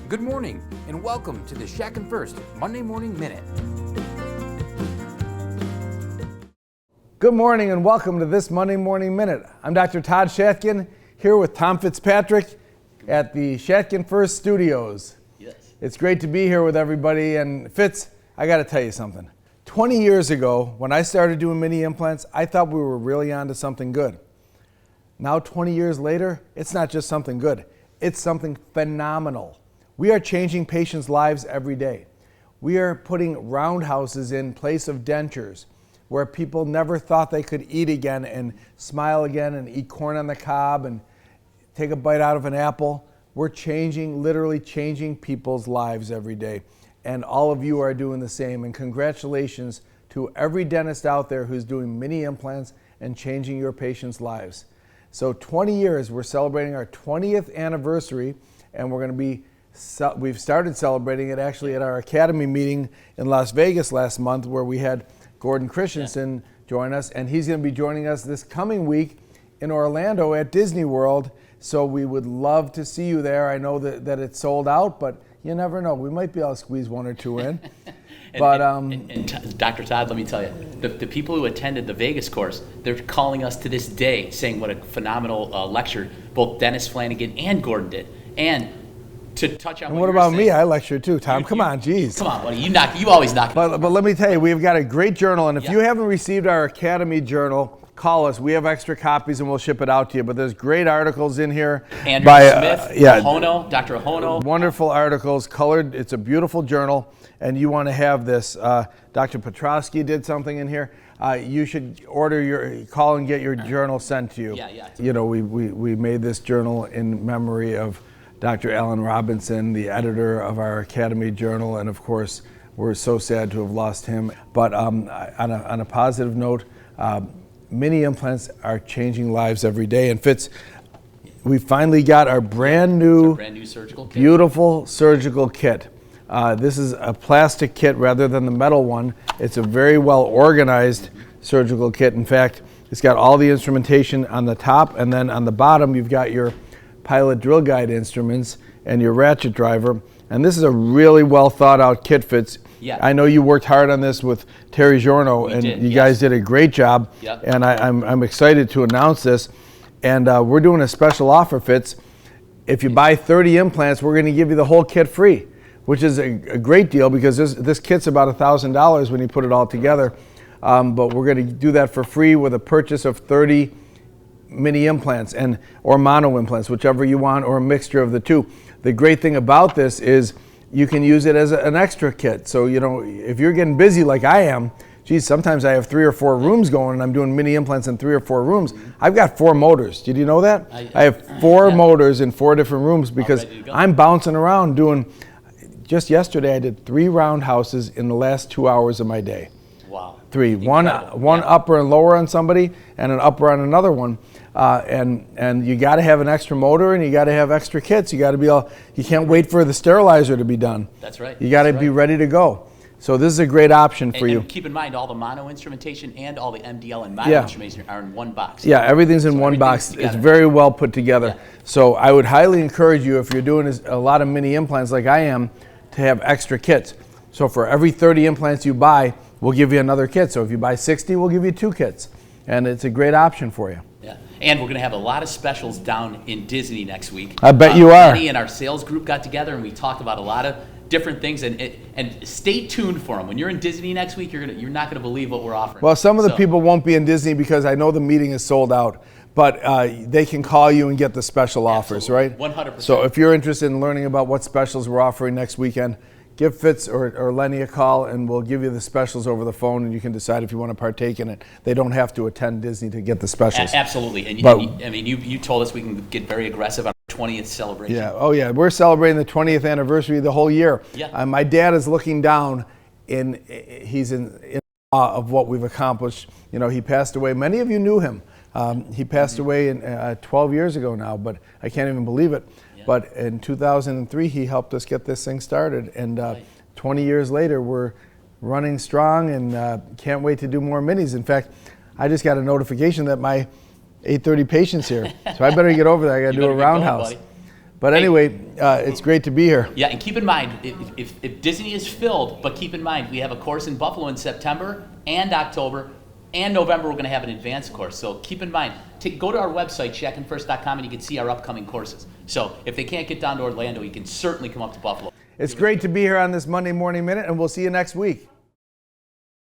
Good morning, and welcome to the Shatkin F.I.R.S.T Monday Morning Minute. Good morning, and welcome to this Monday Morning Minute. I'm Dr. Todd Shatkin, here with Tom Fitzpatrick at the Shatkin F.I.R.S.T Studios. Yes. It's great to be here with everybody, and Fitz, I got to tell you something. 20 years ago, when I started doing mini implants, I thought we were really onto something good. Now, 20 years later, it's not just something good, it's something phenomenal. We are changing patients' lives every day. We are putting roundhouses in place of dentures, where people never thought they could eat again and smile again and eat corn on the cob and take a bite out of an apple. We're literally changing people's lives every day. And all of you are doing the same. And congratulations to every dentist out there who's doing mini implants and changing your patients' lives. So 20 years, we're celebrating our 20th anniversary, and we've started celebrating it actually at our Academy meeting in Las Vegas last month, where we had Gordon Christensen join us, and he's going to be joining us this coming week in Orlando at Disney World. So we would love to see you there. I know that it's sold out, but you never know. We might be able to squeeze one or two in. Dr. Todd, let me tell you, the people who attended the Vegas course, they're calling us to this day saying what a phenomenal lecture both Dennis Flanagan and Gordon did. And to touch on what about me? I lecture too, Tom. Come on, geez. Come on, buddy. You always knock. But let me tell you, we've got a great journal, and if you haven't received our Academy journal, call us. We have extra copies, and we'll ship it out to you. But there's great articles in here Andrew Smith, Ahono, Dr. Ahono. Wonderful articles, colored. It's a beautiful journal, and you want to have this. Dr. Petrosky did something in here. You should call and get your journal sent to you. Yeah. You know, we made this journal in memory of Dr. Alan Robinson, the editor of our Academy Journal, and of course, we're so sad to have lost him. But on a positive note, mini implants are changing lives every day. And Fitz, we finally got our brand new surgical kit. Beautiful surgical kit. This is a plastic kit rather than the metal one. It's a very well organized surgical kit. In fact, it's got all the instrumentation on the top, and then on the bottom, you've got your pilot drill guide instruments and your ratchet driver. And this is a really well thought out kit, Fitz. Yeah. I know you worked hard on this with Terry Giorno, and you guys did a great job. Yep. And I'm excited to announce this. And we're doing a special offer, Fitz. If you buy 30 implants, we're going to give you the whole kit free, which is a great deal, because this kit's about $1,000 when you put it all together. But we're going to do that for free with a purchase of 30 mini implants or mono implants, whichever you want, or a mixture of the two. The great thing about this is you can use it as an extra kit. So, you know, if you're getting busy like I am, geez, sometimes I have 3 or 4 rooms going, and I'm doing mini implants in 3 or 4 rooms. I've got 4 motors. Did you know that? I have 4 motors in 4 different rooms, because I'm bouncing around doing. Just yesterday, I did 3 roundhouses in the last 2 hours of my day. Wow. 3. One upper and lower on somebody, and an upper on another one. And you got to have an extra motor, and you got to have extra kits. You got to be you can't wait for the sterilizer to be done. That's right. You got to be ready to go. So this is a great option for you. And keep in mind, all the mono instrumentation and all the MDL and mono instrumentation are in one box. Yeah, everything's in one box. It's very well put together. Yeah. So I would highly encourage you, if you're doing a lot of mini implants like I am, to have extra kits. So for every 30 implants you buy, we'll give you another kit. So if you buy 60, we'll give you 2 kits. And it's a great option for you. Yeah, and we're going to have a lot of specials down in Disney next week. I bet you are. Penny and our sales group got together, and we talked about a lot of different things. And stay tuned for them. When you're in Disney next week, you're not going to believe what we're offering. Well, some of the people won't be in Disney, because I know the meeting is sold out. But they can call you and get the special offers, right? 100%. So if you're interested in learning about what specials we're offering next weekend, give Fitz or Lenny a call, and we'll give you the specials over the phone, and you can decide if you want to partake in it. They don't have to attend Disney to get the specials. Absolutely. And you told us we can get very aggressive on our 20th celebration. Yeah. Oh, yeah. We're celebrating the 20th anniversary the whole year. Yeah. My dad is looking down, he's in awe of what we've accomplished. You know, he passed away. Many of you knew him. He passed away 12 years ago now, but I can't even believe it. But in 2003, he helped us get this thing started. And 20 years later, we're running strong, and can't wait to do more minis. In fact, I just got a notification that my 8:30 patient's here. So I better get over there. I got to do a roundhouse. But anyway, it's great to be here. Yeah, and keep in mind, if Disney is filled, but keep in mind, we have a course in Buffalo in September and October and November. We're going to have an advanced course. So keep in mind, go to our website, ShatkinF.com, and you can see our upcoming courses. So if they can't get down to Orlando, you can certainly come up to Buffalo. It's great to be here on this Monday Morning Minute, and we'll see you next week.